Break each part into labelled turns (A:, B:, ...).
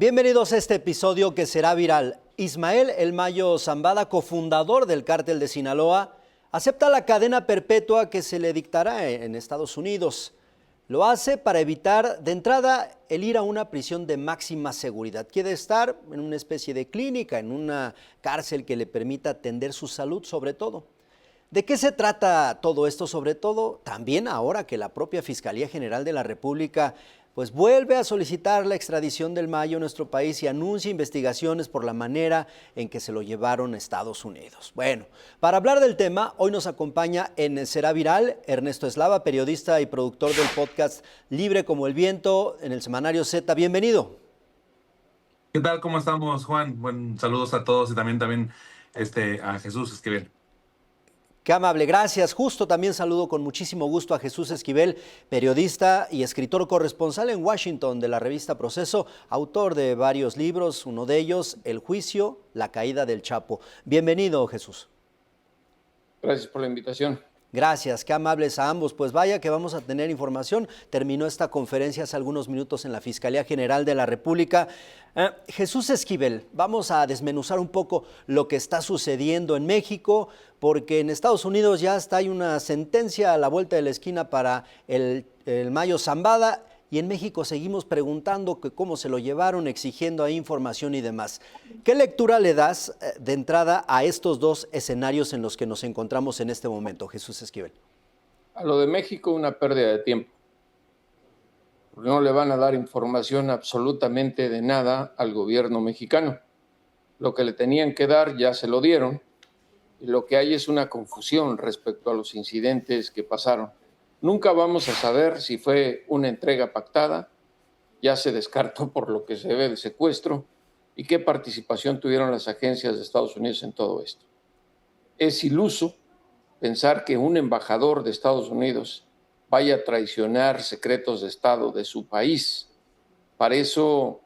A: Bienvenidos a este episodio que será viral. Ismael El Mayo Zambada, cofundador del Cártel de Sinaloa, acepta la cadena perpetua que se le dictará en Estados Unidos. Lo hace para evitar, de entrada, el ir a una prisión de máxima seguridad. Quiere estar en una especie de clínica, en una cárcel que le permita atender su salud sobre todo. ¿De qué se trata todo esto? Sobre todo, también ahora que la propia Fiscalía General de la República pues vuelve a solicitar la extradición del Mayo a nuestro país y anuncia investigaciones por la manera en que se lo llevaron a Estados Unidos. Bueno, para hablar del tema, hoy nos acompaña en Será Viral Ernesto Eslava, periodista y productor del podcast Libre como el Viento en el semanario Z. Bienvenido.
B: ¿Qué tal? ¿Cómo estamos, Juan? Buen saludos a todos y también a Jesús Esquivel.
A: Qué amable, gracias. Justo también saludo con muchísimo gusto a Jesús Esquivel, periodista y escritor corresponsal en Washington de la revista Proceso, autor de varios libros, uno de ellos, El Juicio, la caída del Chapo. Bienvenido, Jesús.
C: Gracias por la invitación.
A: Gracias, qué amables a ambos. Pues vaya que vamos a tener información. Terminó esta conferencia hace algunos minutos en la Fiscalía General de la República. Jesús Esquivel, vamos a desmenuzar un poco lo que está sucediendo en México, porque en Estados Unidos ya hay una sentencia a la vuelta de la esquina para el Mayo Zambada. Y en México seguimos preguntando que cómo se lo llevaron, exigiendo ahí información y demás. ¿Qué lectura le das de entrada a estos dos escenarios en los que nos encontramos en este momento, Jesús Esquivel?
C: A lo de México, una pérdida de tiempo. No le van a dar información absolutamente de nada al gobierno mexicano. Lo que le tenían que dar ya se lo dieron. Y lo que hay es una confusión respecto a los incidentes que pasaron. Nunca vamos a saber si fue una entrega pactada, ya se descartó por lo que se ve de secuestro, y qué participación tuvieron las agencias de Estados Unidos en todo esto. Es iluso pensar que un embajador de Estados Unidos vaya a traicionar secretos de Estado de su país. Para eso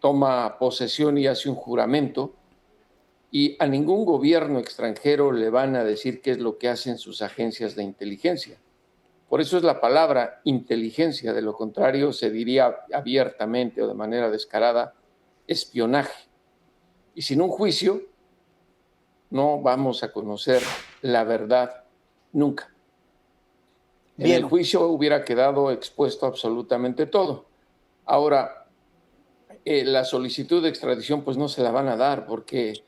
C: toma posesión y hace un juramento, y a ningún gobierno extranjero le van a decir qué es lo que hacen sus agencias de inteligencia. Por eso es la palabra inteligencia, de lo contrario se diría abiertamente o de manera descarada espionaje. Y sin un juicio no vamos a conocer la verdad nunca. En el juicio hubiera quedado expuesto absolutamente todo. Ahora, la solicitud de extradición pues no se la van a dar porque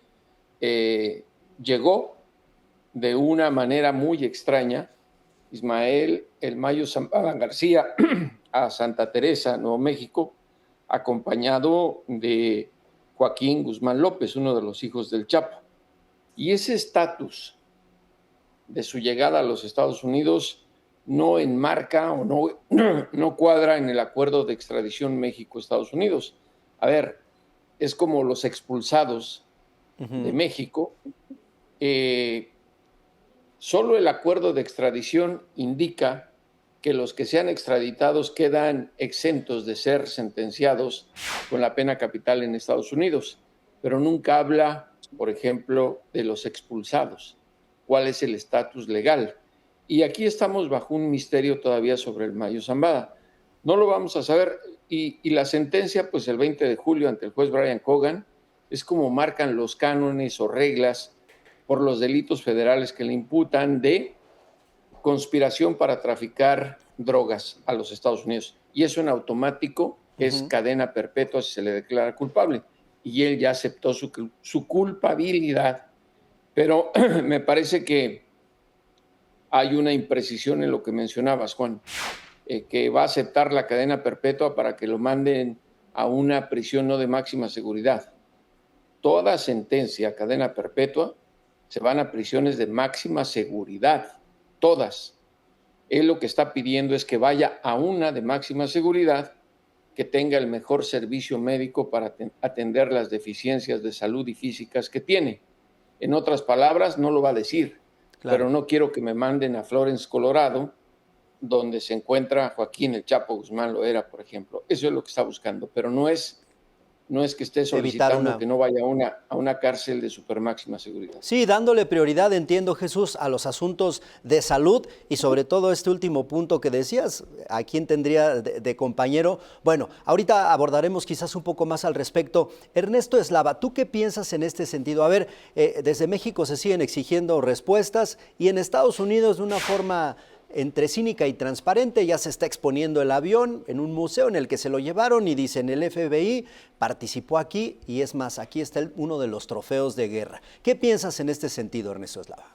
C: llegó de una manera muy extraña Ismael El Mayo Zambada García a Santa Teresa, Nuevo México, acompañado de Joaquín Guzmán López, uno de los hijos del Chapo. Y ese estatus de su llegada a los Estados Unidos no enmarca o no cuadra en el acuerdo de extradición México-Estados Unidos. A ver, es como los expulsados de México. Solo el acuerdo de extradición indica que los que sean extraditados quedan exentos de ser sentenciados con la pena capital en Estados Unidos, pero nunca habla, por ejemplo, de los expulsados. ¿Cuál es el estatus legal? Y aquí estamos bajo un misterio todavía sobre el Mayo Zambada. No lo vamos a saber. Y la sentencia, pues el 20 de julio ante el juez Brian Cogan, es como marcan los cánones o reglas por los delitos federales que le imputan de conspiración para traficar drogas a los Estados Unidos. Y eso en automático es cadena perpetua si se le declara culpable. Y él ya aceptó su culpabilidad. Pero me parece que hay una imprecisión en lo que mencionabas, Juan, que va a aceptar la cadena perpetua para que lo manden a una prisión no de máxima seguridad. Toda sentencia a cadena perpetua se van a prisiones de máxima seguridad, todas. Él lo que está pidiendo es que vaya a una de máxima seguridad, que tenga el mejor servicio médico para atender las deficiencias de salud y físicas que tiene. En otras palabras, no lo va a decir, claro, pero no quiero que me manden a Florence, Colorado, donde se encuentra Joaquín El Chapo Guzmán Loera, por ejemplo. Eso es lo que está buscando, pero no es no es que esté
A: evitar
C: solicitando que no vaya a una cárcel de super máxima seguridad.
A: Sí, dándole prioridad, entiendo, Jesús, a los asuntos de salud y sobre todo este último punto que decías, ¿a quién tendría de compañero? Bueno, ahorita abordaremos quizás un poco más al respecto. Ernesto Eslava, ¿tú qué piensas en este sentido? A ver, desde México se siguen exigiendo respuestas y en Estados Unidos de una forma entre cínica y transparente ya se está exponiendo el avión en un museo en el que se lo llevaron y dicen el FBI participó aquí y es más, aquí está uno de los trofeos de guerra. ¿Qué piensas en este sentido, Ernesto Eslava?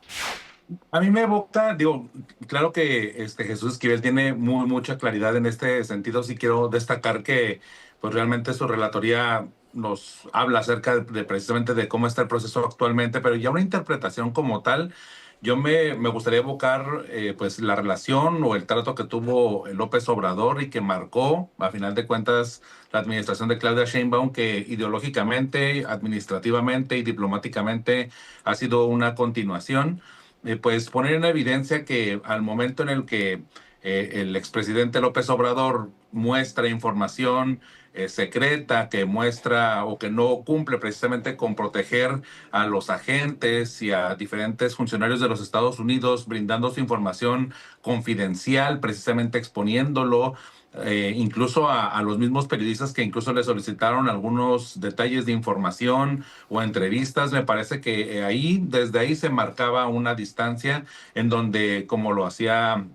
B: A mí me evoca, digo, claro que Jesús Esquivel tiene mucha claridad en este sentido. Sí quiero destacar que pues realmente su relatoría nos habla acerca de precisamente de cómo está el proceso actualmente, pero ya una interpretación como tal, yo me gustaría evocar pues la relación o el trato que tuvo López Obrador y que marcó, a final de cuentas, la administración de Claudia Sheinbaum, que ideológicamente, administrativamente y diplomáticamente ha sido una continuación. Pues poner en evidencia que al momento en el que el expresidente López Obrador muestra información secreta, que muestra o que no cumple precisamente con proteger a los agentes y a diferentes funcionarios de los Estados Unidos, brindando su información confidencial, precisamente exponiéndolo, incluso a los mismos periodistas que incluso le solicitaron algunos detalles de información o entrevistas. Me parece que desde ahí se marcaba una distancia en donde, como lo hacía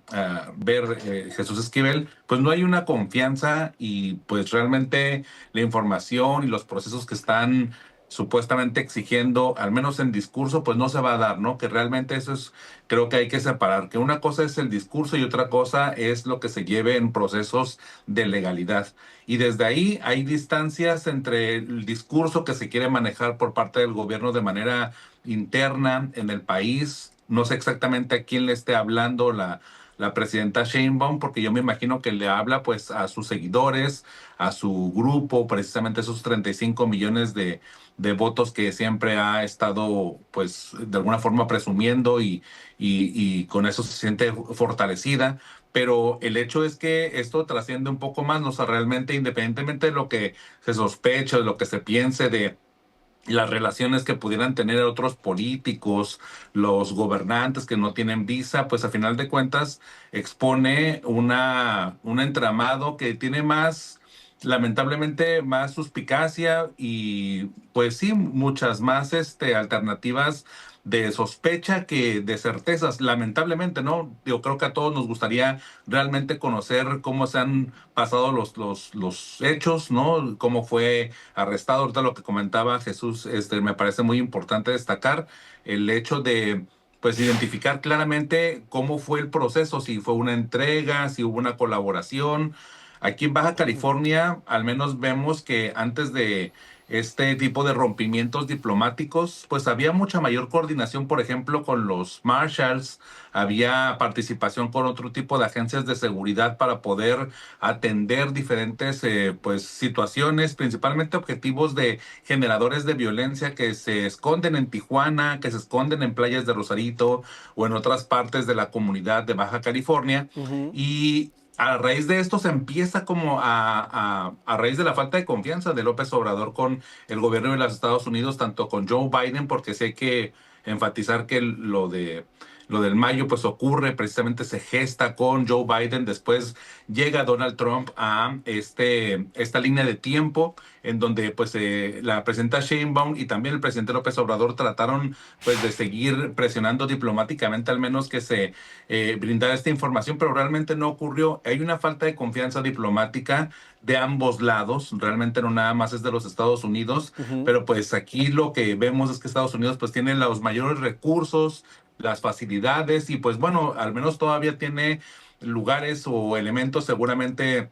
B: ver Jesús Esquivel, pues no hay una confianza y pues realmente la información y los procesos que están supuestamente exigiendo, al menos en discurso, pues no se va a dar, ¿no? Que realmente eso es, creo que hay que separar, que una cosa es el discurso y otra cosa es lo que se lleve en procesos de legalidad. Y desde ahí hay distancias entre el discurso que se quiere manejar por parte del gobierno de manera interna en el país. No sé exactamente a quién le esté hablando la presidenta Sheinbaum, porque yo me imagino que le habla pues a sus seguidores, a su grupo, precisamente esos 35 millones de votos que siempre ha estado pues de alguna forma presumiendo y con eso se siente fortalecida. Pero el hecho es que esto trasciende un poco más, ¿no? O sea, realmente, independientemente de lo que se sospeche, de lo que se piense de las relaciones que pudieran tener otros políticos, los gobernantes que no tienen visa, pues a final de cuentas expone un entramado que tiene más, lamentablemente, más suspicacia y pues sí, muchas más alternativas de sospecha que de certezas, lamentablemente, ¿no? Yo creo que a todos nos gustaría realmente conocer cómo se han pasado los hechos, ¿no? Cómo fue arrestado. Ahorita lo que comentaba Jesús, me parece muy importante destacar el hecho de pues identificar claramente cómo fue el proceso, si fue una entrega, si hubo una colaboración. Aquí en Baja California, al menos vemos que antes de este tipo de rompimientos diplomáticos, pues había mucha mayor coordinación, por ejemplo, con los Marshalls, había participación con otro tipo de agencias de seguridad para poder atender diferentes pues situaciones, principalmente objetivos de generadores de violencia que se esconden en Tijuana, que se esconden en playas de Rosarito o en otras partes de la comunidad de Baja California. Y a raíz de esto se empieza como a raíz de la falta de confianza de López Obrador con el gobierno de los Estados Unidos, tanto con Joe Biden, porque sí hay que enfatizar que lo del mayo pues ocurre, precisamente se gesta con Joe Biden, después llega Donald Trump a esta línea de tiempo en donde pues la presidenta Sheinbaum y también el presidente López Obrador trataron pues de seguir presionando diplomáticamente al menos que se brindara esta información, pero realmente no ocurrió. Hay una falta de confianza diplomática de ambos lados, realmente no nada más es de los Estados Unidos, pero pues aquí lo que vemos es que Estados Unidos pues tiene los mayores recursos, las facilidades y pues bueno, al menos todavía tiene lugares o elementos seguramente.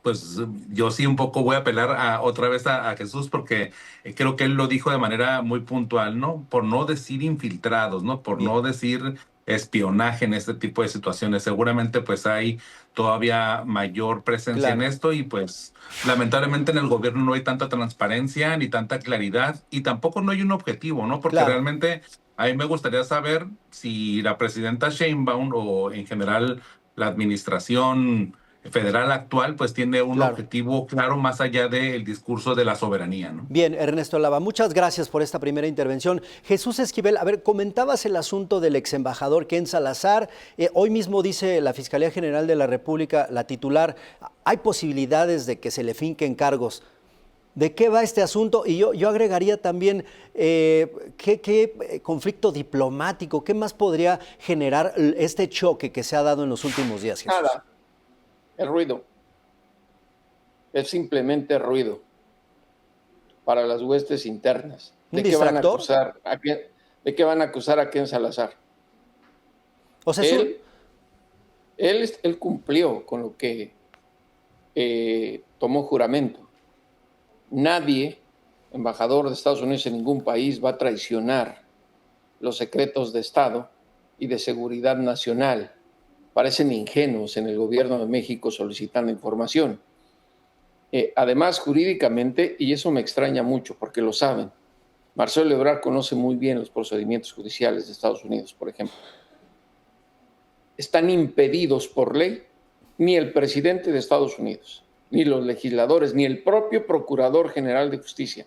B: Pues yo sí un poco voy a apelar otra vez a Jesús porque creo que él lo dijo de manera muy puntual, ¿no? Por no decir infiltrados, ¿no? Por
A: Bien,
B: no decir espionaje en este tipo de situaciones. Seguramente pues hay todavía mayor presencia en
A: claro.
B: esto y pues lamentablemente en el gobierno no hay tanta transparencia ni tanta claridad y tampoco no hay un objetivo, ¿no? Porque
A: Claro.
B: realmente a mí me gustaría saber si la presidenta Sheinbaum o en general la administración federal actual pues tiene un
A: Claro.
B: objetivo claro más allá del discurso de la soberanía, ¿no?
A: Bien, Ernesto Lava, muchas gracias por esta primera intervención. Jesús Esquivel, a ver, comentabas el asunto del ex embajador Ken Salazar. Hoy mismo dice la Fiscalía General de la República, la titular, hay posibilidades de que se le finquen cargos. ¿De qué va este asunto? Y yo agregaría también, ¿qué conflicto diplomático, qué más podría generar este choque que se ha dado en los últimos días, Jesús?
C: Nada, el ruido. Es simplemente ruido para las huestes internas.
A: ¿Un distractor?
C: ¿De qué van a acusar a Ken Salazar?
A: O sea,
C: Él cumplió con lo que tomó juramento. Nadie, embajador de Estados Unidos en ningún país, va a traicionar los secretos de Estado y de seguridad nacional. Parecen ingenuos en el gobierno de México solicitando información. Además, jurídicamente, y eso me extraña mucho porque lo saben, Marcelo Ebrard conoce muy bien los procedimientos judiciales de Estados Unidos, por ejemplo. Están impedidos por ley, ni el presidente de Estados Unidos, ni los legisladores, ni el propio Procurador General de Justicia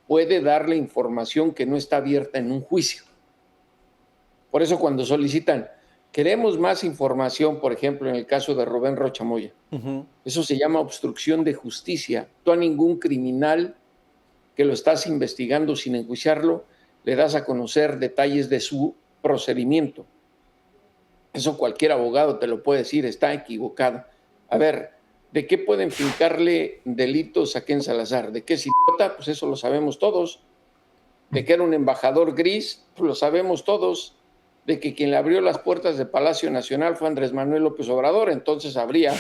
C: puede darle información que no está abierta en un juicio. Por eso cuando solicitan, queremos más información, por ejemplo, en el caso de Rubén Rocha Moya, eso se llama obstrucción de justicia. Tú a ningún criminal que lo estás investigando sin enjuiciarlo, le das a conocer detalles de su procedimiento. Eso cualquier abogado te lo puede decir, está equivocado. A ver, ¿de qué pueden fincarle delitos a Ken Salazar? ¿De qué es idiota? Pues eso lo sabemos todos. ¿De que era un embajador gris? Pues lo sabemos todos. De que quien le abrió las puertas del Palacio Nacional fue Andrés Manuel López Obrador, entonces habría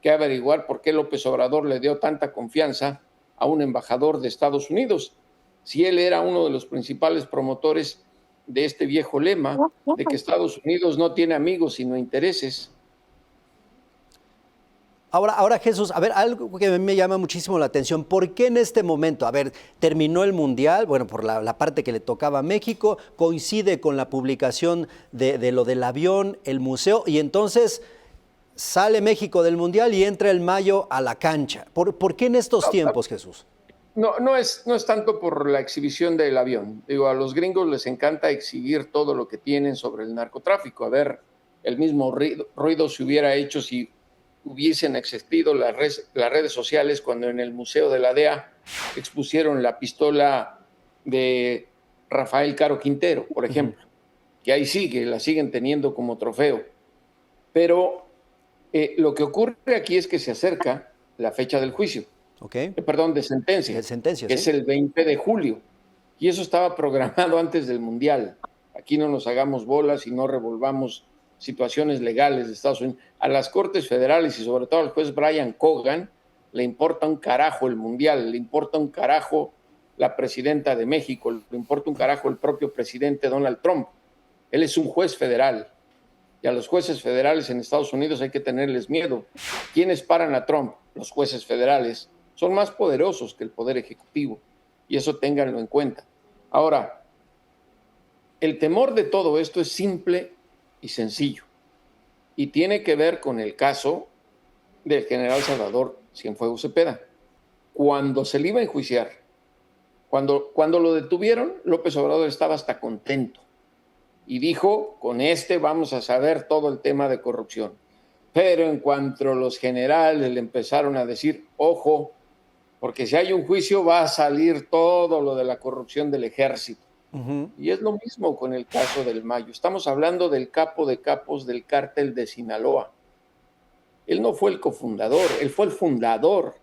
C: que averiguar por qué López Obrador le dio tanta confianza a un embajador de Estados Unidos, si él era uno de los principales promotores de este viejo lema de que Estados Unidos no tiene amigos sino intereses.
A: Ahora, Jesús, a ver, algo que a mí me llama muchísimo la atención, ¿por qué en este momento? A ver, terminó el Mundial, bueno, por la parte que le tocaba a México, coincide con la publicación de lo del avión, el museo, y entonces sale México del Mundial y entra el Mayo a la cancha. ¿Por qué en estos tiempos, Jesús?
C: No es tanto por la exhibición del avión. Digo, a los gringos les encanta exhibir todo lo que tienen sobre el narcotráfico. A ver, el mismo ruido se hubiera hecho si hubiesen existido las redes sociales cuando en el Museo de la DEA expusieron la pistola de Rafael Caro Quintero, por ejemplo, que ahí sigue, la siguen teniendo como trofeo. Pero lo que ocurre aquí es que se acerca la fecha del juicio. Perdón, de sentencia, que es el 20 de julio. Y eso estaba programado antes del Mundial. Aquí no nos hagamos bolas y no revolvamos situaciones legales de Estados Unidos. A las Cortes Federales y sobre todo al juez Brian Cogan le importa un carajo el Mundial, le importa un carajo la presidenta de México, le importa un carajo el propio presidente Donald Trump. Él es un juez federal. Y a los jueces federales en Estados Unidos hay que tenerles miedo. ¿Quiénes paran a Trump? Los jueces federales. Son más poderosos que el Poder Ejecutivo, y eso ténganlo en cuenta. Ahora, el temor de todo esto es simple y sencillo, y tiene que ver con el caso del general Salvador Cienfuegos Cepeda. Cuando se le iba a enjuiciar, cuando lo detuvieron, López Obrador estaba hasta contento, y dijo, con vamos a saber todo el tema de corrupción. Pero en cuanto los generales le empezaron a decir, ojo, porque si hay un juicio va a salir todo lo de la corrupción del ejército. Y es lo mismo con el caso del Mayo. Estamos hablando del capo de capos del cártel de Sinaloa. Él no fue el cofundador, él fue el fundador.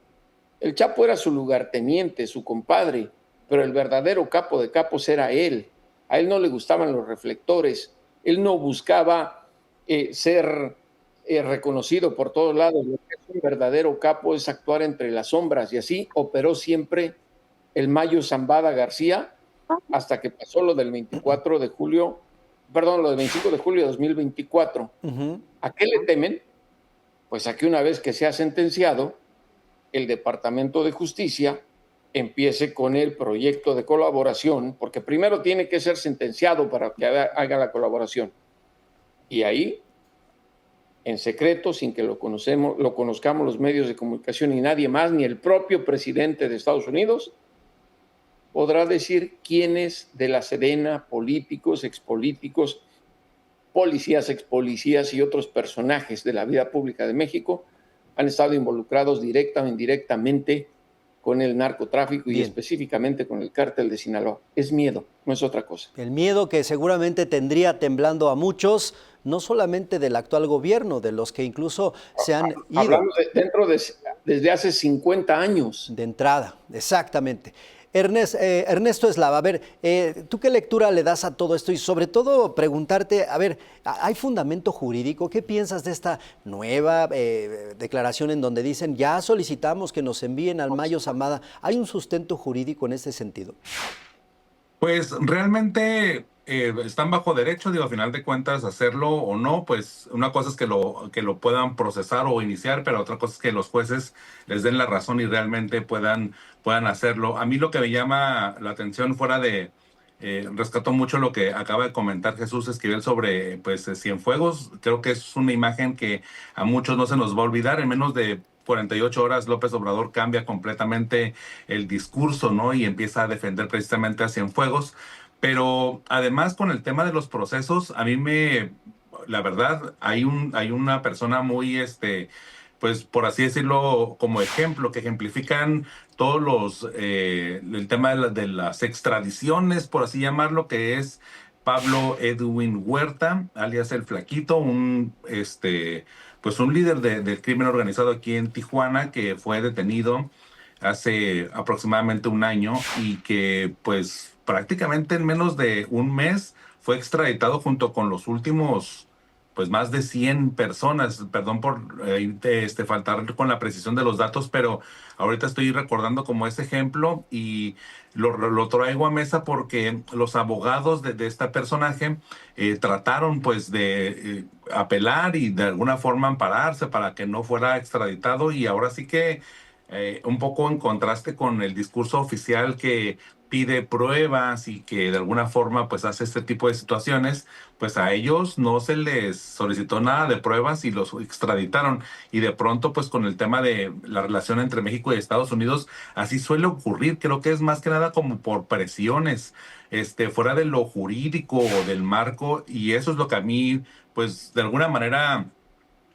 C: El Chapo era su lugarteniente, su compadre, pero el verdadero capo de capos era él. A él no le gustaban los reflectores. Él no buscaba ser reconocido por todos lados. Lo que es un verdadero capo es actuar entre las sombras, y así operó siempre el Mayo Zambada García hasta que pasó lo del 25 de julio de 2024. ¿A qué le temen? Pues a que una vez que sea sentenciado, el Departamento de Justicia empiece con el proyecto de colaboración, porque primero tiene que ser sentenciado para que haga la colaboración. Y ahí en secreto, sin que lo conozcamos los medios de comunicación y nadie más, ni el propio presidente de Estados Unidos, podrá decir quiénes de la Sedena, políticos, expolíticos, policías, expolicías y otros personajes de la vida pública de México han estado involucrados directa o indirectamente con el narcotráfico y específicamente con el cártel de Sinaloa. Es miedo, no es otra cosa.
A: El miedo que seguramente tendría temblando a muchos, no solamente del actual gobierno, de los que incluso se han ido.
C: Hablamos desde hace 50 años.
A: De entrada, exactamente. Ernesto Eslava, a ver, ¿tú qué lectura le das a todo esto? Y sobre todo preguntarte, a ver, ¿hay fundamento jurídico? ¿Qué piensas de esta nueva declaración en donde dicen ya solicitamos que nos envíen al Mayo Zambada? ¿Hay un sustento jurídico en ese sentido?
B: Pues realmente están bajo derecho, digo, a final de cuentas, hacerlo o no, pues una cosa es que lo puedan procesar o iniciar, pero otra cosa es que los jueces les den la razón y realmente puedan hacerlo. A mí lo que me llama la atención rescató mucho lo que acaba de comentar Jesús Esquivel sobre pues Cienfuegos. Creo que es una imagen que a muchos no se nos va a olvidar. En menos de 48 horas López Obrador cambia completamente el discurso, ¿no? Y empieza a defender precisamente a Cienfuegos. Pero además con el tema de los procesos, la verdad, hay una persona muy, pues por así decirlo, como ejemplo, que ejemplifican el tema de las extradiciones, por así llamarlo, que es Pablo Edwin Huerta, alias El Flaquito, pues un líder del crimen organizado aquí en Tijuana, que fue detenido hace aproximadamente un año y que pues prácticamente en menos de un mes fue extraditado junto con los últimos pues más de 100 personas. Perdón por faltar con la precisión de los datos, pero ahorita estoy recordando como ese ejemplo y lo traigo a mesa porque los abogados de este personaje trataron pues de apelar y de alguna forma ampararse para que no fuera extraditado, y ahora sí que un poco en contraste con el discurso oficial que pide pruebas y que de alguna forma pues hace este tipo de situaciones, pues a ellos no se les solicitó nada de pruebas y los extraditaron. Y de pronto pues con el tema de la relación entre México y Estados Unidos, así suele ocurrir. Creo que es más que nada como por presiones fuera de lo jurídico o del marco, y eso es lo que a mí pues de alguna manera...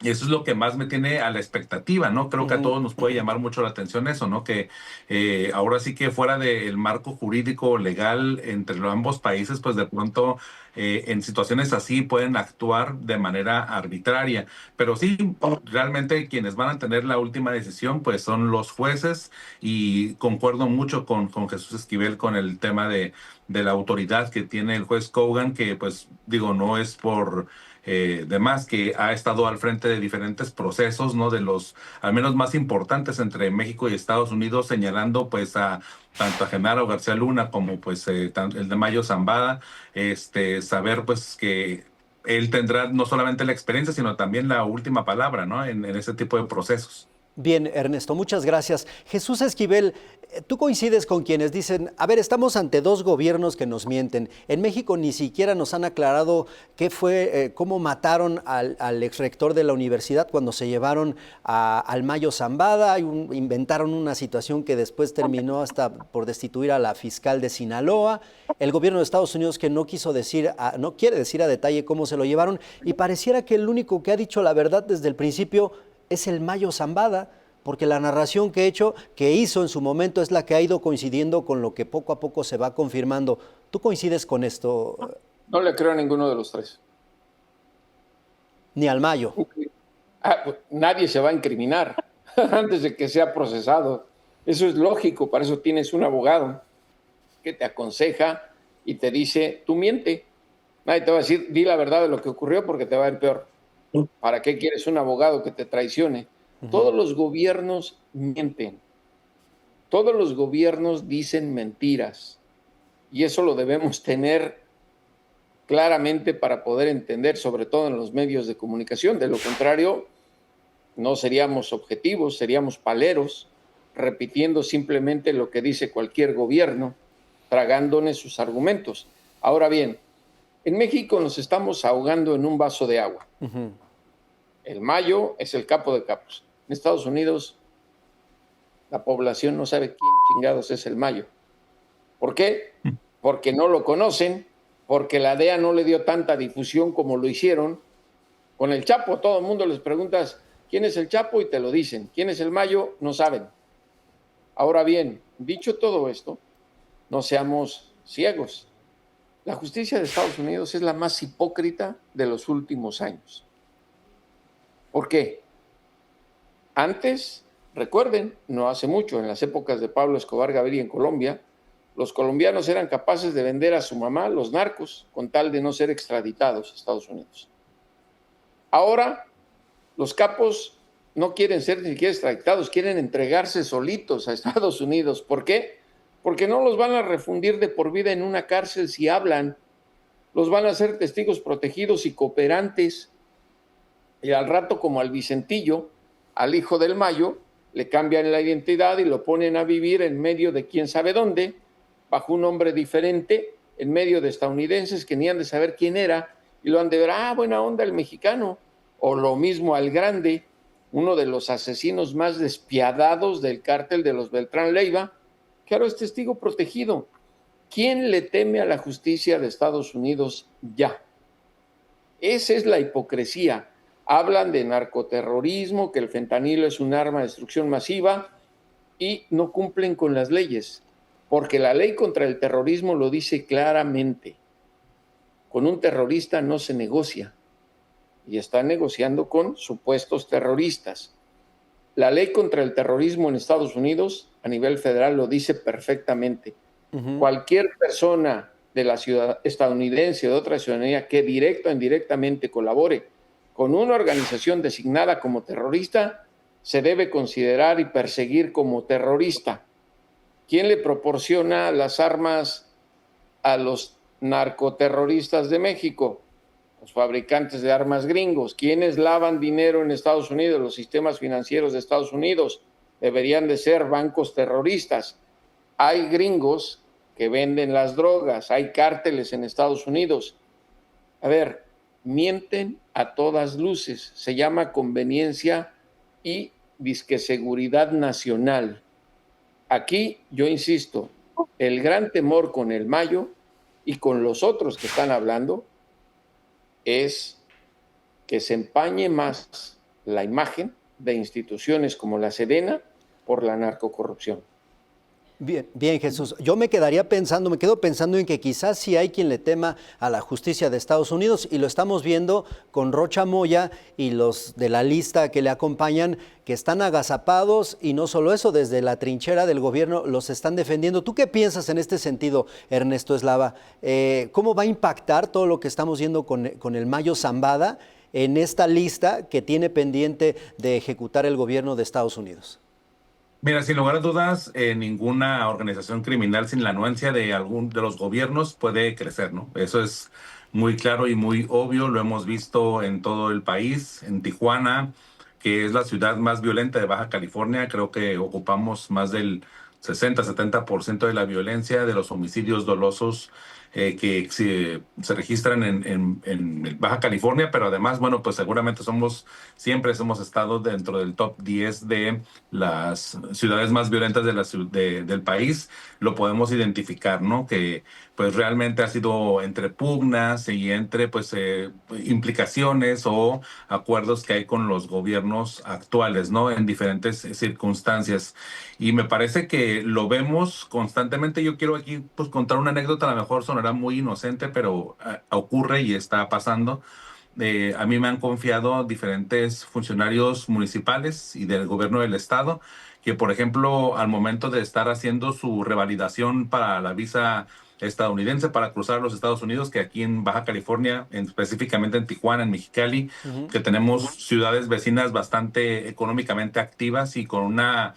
B: Y eso es lo que más me tiene a la expectativa, ¿no? Creo que a todos nos puede llamar mucho la atención eso, ¿no? Que ahora sí que fuera del marco jurídico legal entre los ambos países, pues de pronto en situaciones así pueden actuar de manera arbitraria. Pero sí, realmente quienes van a tener la última decisión, pues son los jueces, y concuerdo mucho con Jesús Esquivel con el tema de la autoridad que tiene el juez Kogan, que pues digo, no es por... demás, que ha estado al frente de diferentes procesos, ¿no? De los al menos más importantes entre México y Estados Unidos, señalando pues a tanto a Genaro García Luna como pues el de Mayo Zambada, saber pues que él tendrá no solamente la experiencia, sino también la última palabra, ¿no? En ese tipo de procesos.
A: Bien, Ernesto, muchas gracias. Jesús Esquivel, tú coincides con quienes dicen, a ver, estamos ante dos gobiernos que nos mienten. En México ni siquiera nos han aclarado qué fue, cómo mataron al exrector de la universidad cuando se llevaron al Mayo Zambada. Inventaron una situación que después terminó hasta por destituir a la fiscal de Sinaloa. El gobierno de Estados Unidos que no quiere decir a detalle cómo se lo llevaron, y pareciera que el único que ha dicho la verdad desde el principio es el Mayo Zambada, porque la narración que hizo en su momento es la que ha ido coincidiendo con lo que poco a poco se va confirmando. ¿Tú coincides con esto?
C: No le creo a ninguno de los tres.
A: Ni al Mayo.
C: Pues nadie se va a incriminar antes de que sea procesado. Eso es lógico, para eso tienes un abogado que te aconseja y te dice, tú miente. Nadie te va a decir, di la verdad de lo que ocurrió porque te va a ir peor. ¿Para qué quieres un abogado que te traicione? Todos los gobiernos mienten. Todos los gobiernos dicen mentiras. Y eso lo debemos tener claramente para poder entender, sobre todo en los medios de comunicación. De lo contrario, no seríamos objetivos, seríamos paleros, repitiendo simplemente lo que dice cualquier gobierno, tragándonos sus argumentos. Ahora bien, en México nos estamos ahogando en un vaso de agua. El Mayo es el capo de capos. En Estados Unidos la población no sabe quién chingados es el Mayo. ¿Por qué? Porque no lo conocen, porque la DEA no le dio tanta difusión como lo hicieron. Con el Chapo, todo el mundo les preguntas, ¿quién es el Chapo? Y te lo dicen. ¿Quién es el Mayo? No saben. Ahora bien, dicho todo esto, no seamos ciegos. La justicia de Estados Unidos es la más hipócrita de los últimos años. ¿Por qué? Antes, recuerden, no hace mucho, en las épocas de Pablo Escobar Gaviria en Colombia, los colombianos eran capaces de vender a su mamá, los narcos, con tal de no ser extraditados a Estados Unidos. Ahora, los capos no quieren ser ni siquiera extraditados, quieren entregarse solitos a Estados Unidos. ¿Por qué? Porque no los van a refundir de por vida en una cárcel si hablan. Los van a hacer testigos protegidos y cooperantes. Y al rato, como al Vicentillo, al hijo del Mayo, le cambian la identidad y lo ponen a vivir en medio de quién sabe dónde, bajo un nombre diferente, en medio de estadounidenses que ni han de saber quién era, y lo han de ver, buena onda el mexicano, o lo mismo al Grande, uno de los asesinos más despiadados del cártel de los Beltrán Leiva, que ahora es testigo protegido. ¿Quién le teme a la justicia de Estados Unidos ya? Esa es la hipocresía. Hablan de narcoterrorismo, que el fentanilo es un arma de destrucción masiva y no cumplen con las leyes, porque la ley contra el terrorismo lo dice claramente. Con un terrorista no se negocia y están negociando con supuestos terroristas. La ley contra el terrorismo en Estados Unidos a nivel federal lo dice perfectamente. Cualquier persona de la ciudad estadounidense o de otra ciudadanía que directa o indirectamente colabore con una organización designada como terrorista se debe considerar y perseguir como terrorista. ¿Quién le proporciona las armas a los narcoterroristas de México? Los fabricantes de armas gringos. ¿Quiénes lavan dinero en Estados Unidos? Los sistemas financieros de Estados Unidos deberían de ser bancos terroristas. Hay gringos que venden las drogas, hay cárteles en Estados Unidos. A ver, mienten a todas luces. Se llama conveniencia y disque seguridad nacional. Aquí, yo insisto, el gran temor con el Mayo y con los otros que están hablando es que se empañe más la imagen de instituciones como la Sedena por la narcocorrupción.
A: Bien, bien, Jesús. Yo me quedo pensando en que quizás sí hay quien le tema a la justicia de Estados Unidos y lo estamos viendo con Rocha Moya y los de la lista que le acompañan que están agazapados y no solo eso, desde la trinchera del gobierno los están defendiendo. ¿Tú qué piensas en este sentido, Ernesto Eslava? ¿Cómo va a impactar todo lo que estamos viendo con el Mayo Zambada en esta lista que tiene pendiente de ejecutar el gobierno de Estados Unidos?
B: Mira, sin lugar a dudas, ninguna organización criminal sin la anuencia de algún de los gobiernos puede crecer, ¿no? Eso es muy claro y muy obvio, lo hemos visto en todo el país, en Tijuana, que es la ciudad más violenta de Baja California, creo que ocupamos más del 60-70% de la violencia, de los homicidios dolosos que se registran en Baja California, pero además, bueno, pues seguramente siempre hemos estado dentro del top 10 de las ciudades más violentas del país. Lo podemos identificar, ¿no? Que pues realmente ha sido entre pugnas y entre pues implicaciones o acuerdos que hay con los gobiernos actuales, ¿no? En diferentes circunstancias. Y me parece que lo vemos constantemente. Yo quiero aquí pues contar una anécdota, a lo mejor sonará muy inocente, pero ocurre y está pasando. A mí me han confiado diferentes funcionarios municipales y del gobierno del estado que, por ejemplo, al momento de estar haciendo su revalidación para la visa estadounidense para cruzar los Estados Unidos, que aquí en Baja California, específicamente en Tijuana, en Mexicali, que tenemos ciudades vecinas bastante económicamente activas y con una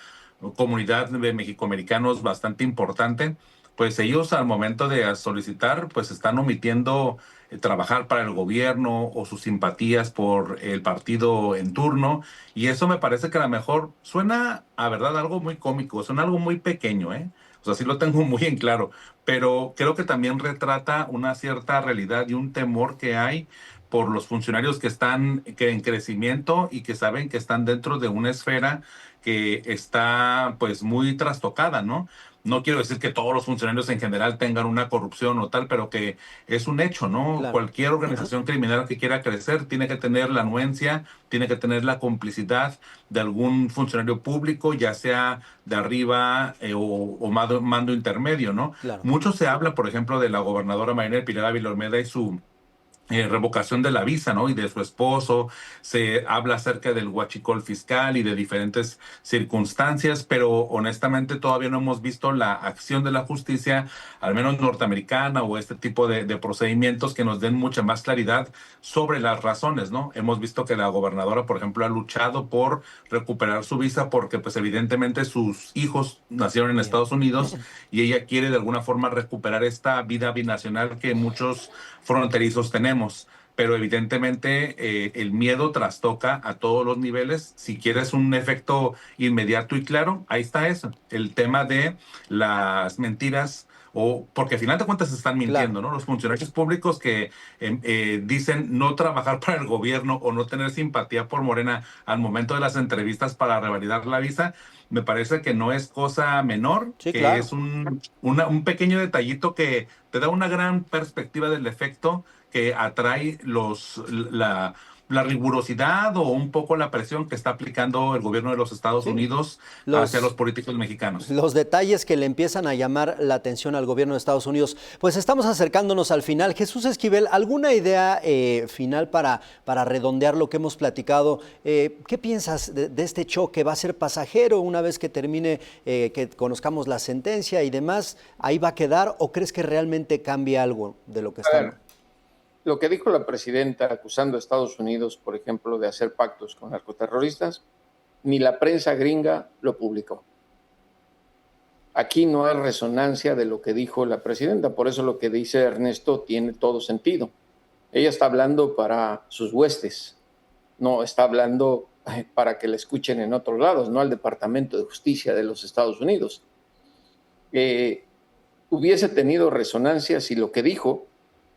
B: comunidad de mexicoamericanos bastante importante, pues ellos al momento de solicitar, pues están omitiendo trabajar para el gobierno o sus simpatías por el partido en turno. Y eso me parece que a lo mejor suena a verdad algo muy cómico, suena algo muy pequeño, ¿eh? O O sea, sí lo tengo muy en claro, pero creo que también retrata una cierta realidad y un temor que hay por los funcionarios que en crecimiento y que saben que están dentro de una esfera que está pues muy trastocada, ¿no? No quiero decir que todos los funcionarios en general tengan una corrupción o tal, pero que es un hecho, ¿no?
A: Claro.
B: Cualquier organización criminal que quiera crecer tiene que tener la anuencia, tiene que tener la complicidad de algún funcionario público, ya sea de arriba o mando intermedio, ¿no?
A: Claro.
B: Mucho se habla, por ejemplo, de la gobernadora María del Pilar Ávila Olmeda y su revocación de la visa, ¿no? Y de su esposo, se habla acerca del huachicol fiscal y de diferentes circunstancias, pero honestamente todavía no hemos visto la acción de la justicia, al menos norteamericana, o este tipo de procedimientos que nos den mucha más claridad sobre las razones, ¿no? Hemos visto que la gobernadora, por ejemplo, ha luchado por recuperar su visa porque, pues, evidentemente sus hijos nacieron en
A: Bien.
B: Estados Unidos y ella quiere de alguna forma recuperar esta vida binacional que muchos fronterizos tenemos. Pero evidentemente el miedo trastoca a todos los niveles. Si quieres un efecto inmediato y claro, ahí está eso. El tema de las mentiras, o porque al final de cuentas se están
A: Claro.
B: mintiendo, ¿no? Los funcionarios públicos que dicen no trabajar para el gobierno o no tener simpatía por Morena al momento de las entrevistas para revalidar la visa, me parece que no es cosa menor,
A: Sí,
B: que
A: claro.
B: es un pequeño detallito que te da una gran perspectiva del efecto que atrae la rigurosidad o un poco la presión que está aplicando el gobierno de los Estados
A: Sí.
B: Unidos hacia los
A: Los,
B: políticos mexicanos.
A: los detalles que le empiezan a llamar la atención al gobierno de Estados Unidos. Pues estamos acercándonos al final. Jesús Esquivel, ¿alguna idea final para redondear lo que hemos platicado? ¿Qué piensas de este choque? ¿Va a ser pasajero una vez que termine, que conozcamos la sentencia y demás? ¿Ahí va a quedar o crees que realmente cambie algo de lo que
C: A
A: estamos?
C: ver, lo que dijo la presidenta acusando a Estados Unidos, por ejemplo, de hacer pactos con narcoterroristas, ni la prensa gringa lo publicó. Aquí no hay resonancia de lo que dijo la presidenta, por eso lo que dice Ernesto tiene todo sentido. Ella está hablando para sus huestes, no está hablando para que la escuchen en otros lados, no al Departamento de Justicia de los Estados Unidos. Hubiese tenido resonancia si lo que dijo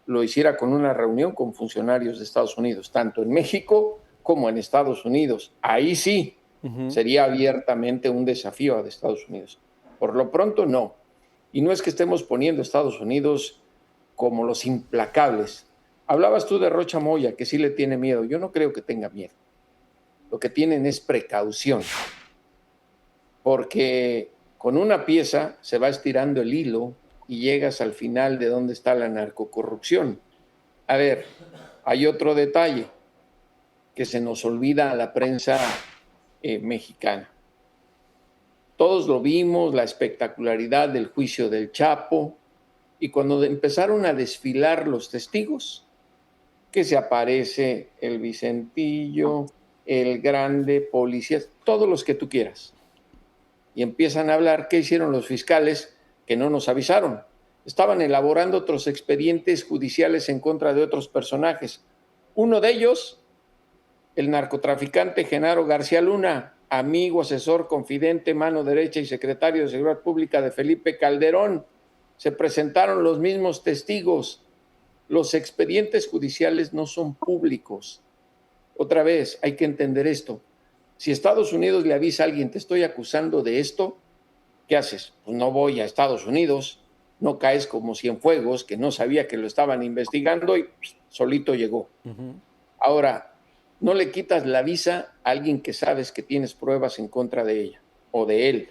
C: lo hiciera con una reunión con funcionarios de Estados Unidos, tanto en México como en Estados Unidos. Ahí sí sería abiertamente un desafío a Estados Unidos. Por lo pronto, no. Y no es que estemos poniendo a Estados Unidos como los implacables. Hablabas tú de Rocha Moya, que sí le tiene miedo. Yo no creo que tenga miedo. Lo que tienen es precaución, porque con una pieza se va estirando el hilo y llegas al final de dónde está la narcocorrupción. A ver, hay otro detalle que se nos olvida a la prensa mexicana. Todos lo vimos, la espectacularidad del juicio del Chapo, y cuando empezaron a desfilar los testigos, que se aparece el Vicentillo, el Grande, policías, todos los que tú quieras, y empiezan a hablar qué hicieron los fiscales que no nos avisaron. Estaban elaborando otros expedientes judiciales en contra de otros personajes. Uno de ellos, el narcotraficante Genaro García Luna, amigo, asesor, confidente, mano derecha y secretario de Seguridad Pública de Felipe Calderón. Se presentaron los mismos testigos. Los expedientes judiciales no son públicos. Otra vez, hay que entender esto. Si Estados Unidos le avisa a alguien, te estoy acusando de esto, ¿qué haces? Pues no voy a Estados Unidos, no caes como Cienfuegos, que no sabía que lo estaban investigando y solito llegó. Ahora, no le quitas la visa a alguien que sabes que tienes pruebas en contra de ella o de él.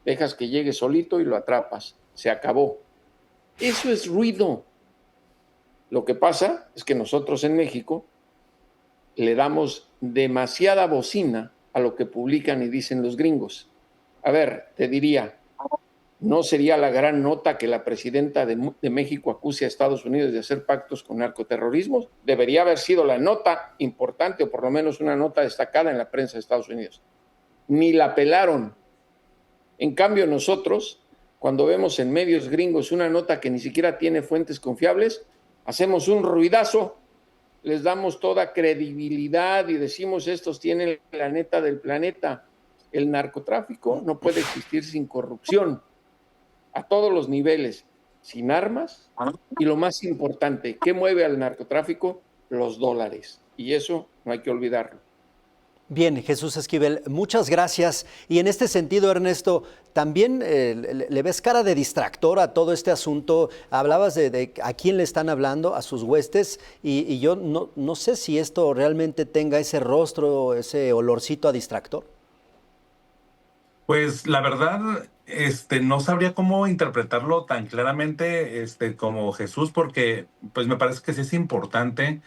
C: Dejas que llegue solito y lo atrapas. Se acabó. Eso es ruido. Lo que pasa es que nosotros en México le damos demasiada bocina a lo que publican y dicen los gringos. A ver, te diría, ¿no sería la gran nota que la presidenta de México acuse a Estados Unidos de hacer pactos con narcoterrorismo? Debería haber sido la nota importante, o por lo menos una nota destacada en la prensa de Estados Unidos. Ni la pelaron. En cambio, nosotros, cuando vemos en medios gringos una nota que ni siquiera tiene fuentes confiables, hacemos un ruidazo, les damos toda credibilidad y decimos estos tienen la neta del planeta. El narcotráfico no puede existir sin corrupción. a todos los niveles, sin armas, y lo más importante, ¿qué mueve al narcotráfico? Los dólares. Y eso no hay que olvidarlo.
A: Bien, Jesús Esquivel, muchas gracias. Y en este sentido, Ernesto, ¿también le ves cara de distractor a todo este asunto? Hablabas de a quién le están hablando, a sus huestes, y yo no sé si esto realmente tenga ese rostro, ese olorcito a distractor.
B: Pues la verdad, no sabría cómo interpretarlo tan claramente, como Jesús, porque pues me parece que sí es importante.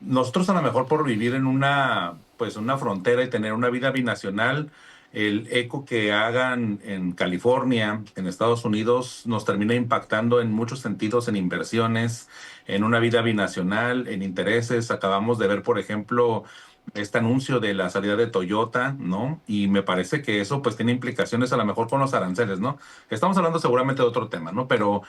B: Nosotros a lo mejor por vivir en una frontera y tener una vida binacional, el eco que hagan en California, en Estados Unidos, nos termina impactando en muchos sentidos, en inversiones, en una vida binacional, en intereses. Acabamos de ver, por ejemplo, este anuncio de la salida de Toyota, ¿no? Y me parece que eso pues tiene implicaciones a lo mejor con los aranceles, ¿no? Estamos hablando seguramente de otro tema, ¿no? Pero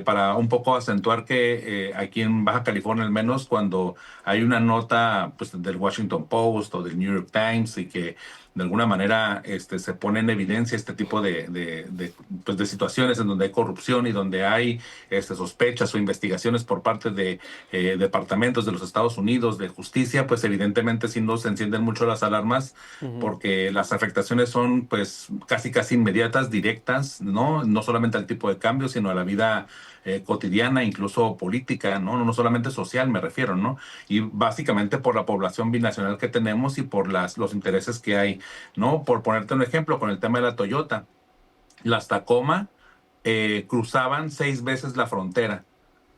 B: para un poco acentuar que aquí en Baja California al menos cuando hay una nota pues del Washington Post o del New York Times y que de alguna manera se pone en evidencia este tipo pues, de situaciones en donde hay corrupción y donde hay sospechas o investigaciones por parte de departamentos de los Estados Unidos de justicia, pues evidentemente sí nos encienden mucho las alarmas porque las afectaciones son pues casi inmediatas, directas, ¿no? No solamente al tipo de cambio, sino a la vida cotidiana, incluso política, ¿no? No solamente social, me refiero, ¿no? Y básicamente por la población binacional que tenemos y por los intereses que hay, ¿no? Por ponerte un ejemplo, con el tema de la Toyota, las Tacoma cruzaban 6 veces la frontera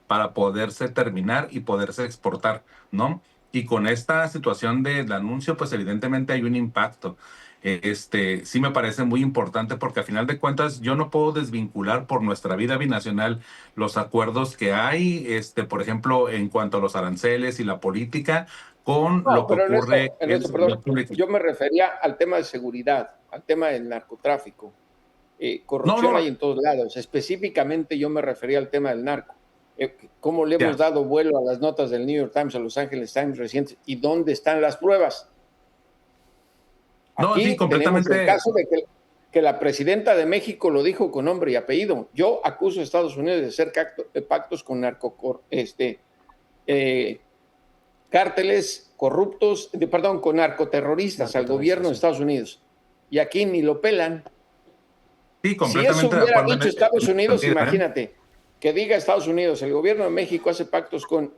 B: para poderse terminar y poderse exportar, ¿no? Y con esta situación del anuncio, pues evidentemente hay un impacto. Sí me parece muy importante porque a final de cuentas yo no puedo desvincular por nuestra vida binacional los acuerdos que hay, por ejemplo, en cuanto a los aranceles y la política, con
C: No,
B: lo que
C: pero
B: ocurre en
C: Perdón,
B: seguridad pública.
C: yo me refería al tema de seguridad, al tema del narcotráfico.
B: No,
C: Corrupción
B: no,
C: hay en todos lados. Específicamente yo me refería al tema del narco. ¿Cómo le hemos
B: ya.
C: dado vuelo a las notas del New York Times, a Los Angeles Times recientes? ¿Y dónde están las pruebas?
B: No, sí,
C: Aquí tenemos el
B: completamente.
C: caso de que la presidenta de México lo dijo con nombre y apellido. Yo acuso a Estados Unidos de hacer pactos con cárteles corruptos, perdón, con narcoterroristas al gobierno de
A: Narcoterroristas, sí.
C: Estados Unidos. Y aquí ni lo pelan.
B: Sí,
C: Si eso
B: completamente de
C: hubiera
B: acuerdo
C: dicho
B: en
C: Estados
B: ese
C: Unidos,
B: sentido, ¿eh?
C: imagínate, que diga Estados Unidos, el gobierno de México hace pactos con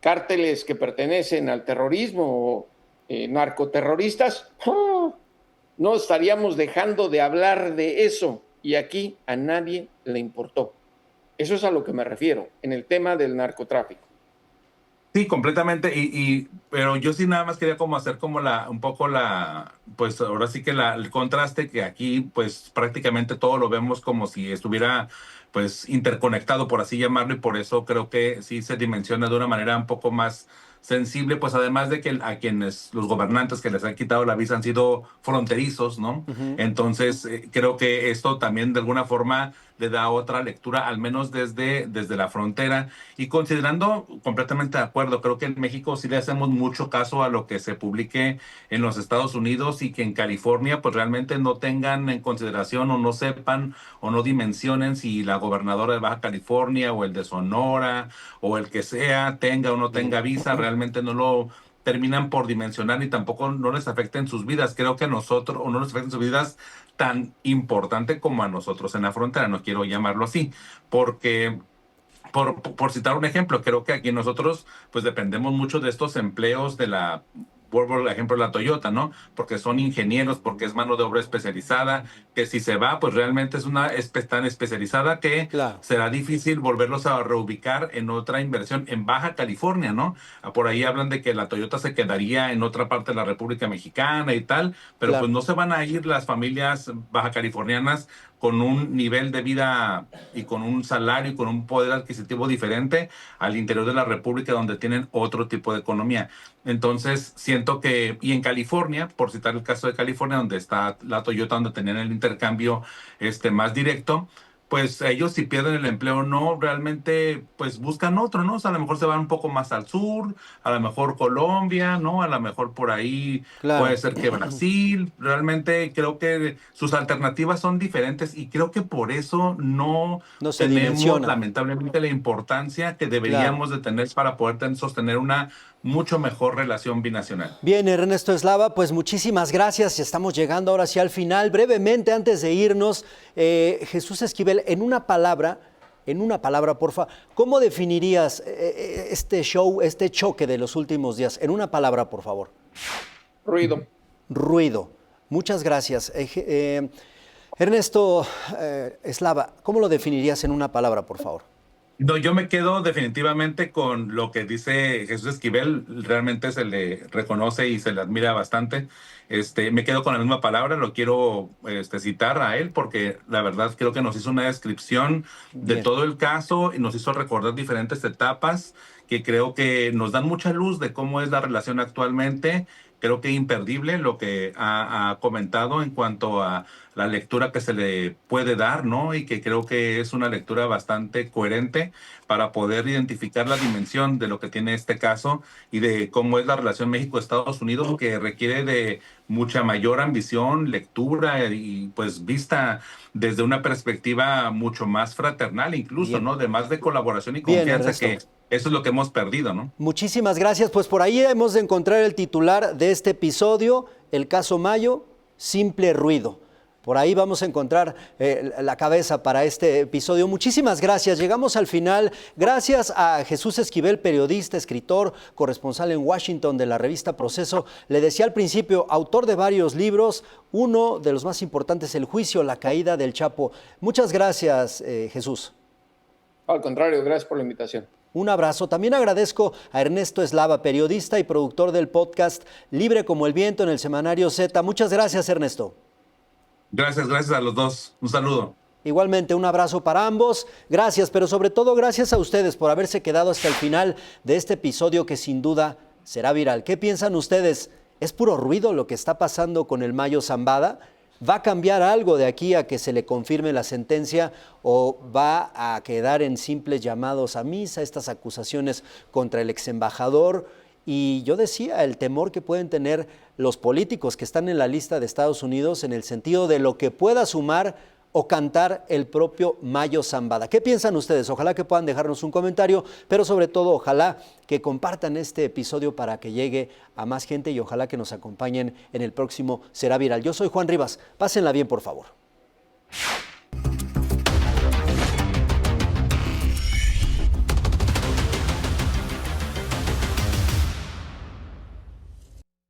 C: cárteles que pertenecen al terrorismo o narcoterroristas, no estaríamos dejando de hablar de eso. Y aquí a nadie le importó. Eso es a lo que me refiero en el tema del narcotráfico.
B: Sí, completamente. Pero yo sí nada más quería como hacer como un poco pues ahora sí que el contraste que aquí, pues prácticamente todo lo vemos como si estuviera, pues interconectado, por así llamarlo, y por eso creo que sí se dimensiona de una manera un poco más sensible, pues además de que a quienes los gobernantes que les han quitado la visa han sido fronterizos, ¿no?
A: Ujú.
B: Entonces, creo que esto también de alguna forma le da otra lectura, al menos desde la frontera. Y considerando completamente de acuerdo, creo que en México sí le hacemos mucho caso a lo que se publique en los Estados Unidos y que en California pues realmente no tengan en consideración o no sepan o no dimensionen si la gobernadora de Baja California o el de Sonora o el que sea tenga o no tenga visa, realmente no lo terminan por dimensionar y tampoco no les afecta en sus vidas. Creo que a nosotros, o no les afecta en sus vidas tan importante como a nosotros en la frontera, no quiero llamarlo así, porque por citar un ejemplo, creo que aquí nosotros pues dependemos mucho de estos empleos vuelvo al ejemplo de la Toyota, ¿no? Porque son ingenieros, porque es mano de obra especializada, que si se va, pues realmente es tan especializada que
A: Claro.
B: será difícil volverlos a reubicar en otra inversión en Baja California, ¿no? Por ahí hablan de que la Toyota se quedaría en otra parte de la República Mexicana y tal, pero pues
A: Claro.
B: no se van a ir las familias baja californianas con un nivel de vida y con un salario y con un poder adquisitivo diferente al interior de la República donde tienen otro tipo de economía. Entonces, siento y en California, por citar el caso de California, donde está la Toyota, donde tenían el intercambio más directo, pues ellos si pierden el empleo o no, realmente pues buscan otro, ¿no? O sea, a lo mejor se van un poco más al sur, a lo mejor Colombia, ¿no? A lo mejor por ahí puede
A: Claro,
B: ser que Brasil. Realmente creo que sus alternativas son diferentes y creo que por eso no
A: no se
B: tenemos
A: dimensiona,
B: lamentablemente la importancia que
A: claro.
B: deberíamos de tener para poder sostener una mucho mejor relación binacional.
A: Bien, Ernesto Eslava, pues muchísimas gracias. Estamos llegando ahora sí al final. Brevemente, antes de irnos, Jesús Esquivel, en una palabra, porfa, ¿cómo definirías este show, este choque de los últimos días? En una palabra, por favor.
C: Ruido.
A: Ruido. Muchas gracias. Ernesto Eslava, ¿cómo lo definirías en una palabra, por favor?
B: No, yo me quedo definitivamente con lo que dice Jesús Esquivel, realmente se le reconoce y se le admira bastante. Me quedo con la misma palabra, lo quiero citar a él porque la verdad creo que nos hizo una descripción de
A: Bien,
B: todo el caso y nos hizo recordar diferentes etapas que creo que nos dan mucha luz de cómo es la relación actualmente. Creo que imperdible lo que ha comentado en cuanto a la lectura que se le puede dar, ¿no? Y que creo que es una lectura bastante coherente para poder identificar la dimensión de lo que tiene este caso y de cómo es la relación México-Estados Unidos, que requiere de mucha mayor ambición, lectura y pues vista desde una perspectiva mucho más fraternal incluso,
A: bien,
B: ¿no? De más de colaboración y
A: bien,
B: confianza,
A: Ernesto.
B: que eso es lo que hemos perdido, ¿no?
A: Muchísimas gracias. Pues por ahí hemos de encontrar el titular de este episodio, el caso Mayo, simple ruido. Por ahí vamos a encontrar la cabeza para este episodio. Muchísimas gracias. Llegamos al final. Gracias a Jesús Esquivel, periodista, escritor, corresponsal en Washington de la revista Proceso. Le decía al principio, autor de varios libros. Uno de los más importantes, El juicio, la caída del Chapo. Muchas gracias, Jesús.
C: Al contrario, gracias por la invitación.
A: Un abrazo. También agradezco a Ernesto Eslava, periodista y productor del podcast Libre como el Viento en el Semanario Z. Muchas gracias, Ernesto.
B: Gracias a los dos. Un saludo.
A: Igualmente, un abrazo para ambos. Gracias, pero sobre todo gracias a ustedes por haberse quedado hasta el final de este episodio que sin duda será viral. ¿Qué piensan ustedes? ¿Es puro ruido lo que está pasando con el Mayo Zambada? ¿Va a cambiar algo de aquí a que se le confirme la sentencia o va a quedar en simples llamados a misa estas acusaciones contra el exembajador? Y yo decía, el temor que pueden tener los políticos que están en la lista de Estados Unidos en el sentido de lo que pueda sumar o cantar el propio Mayo Zambada. ¿Qué piensan ustedes? Ojalá que puedan dejarnos un comentario, pero sobre todo ojalá que compartan este episodio para que llegue a más gente y ojalá que nos acompañen en el próximo Será Viral. Yo soy Juan Rivas. Pásenla bien, por favor.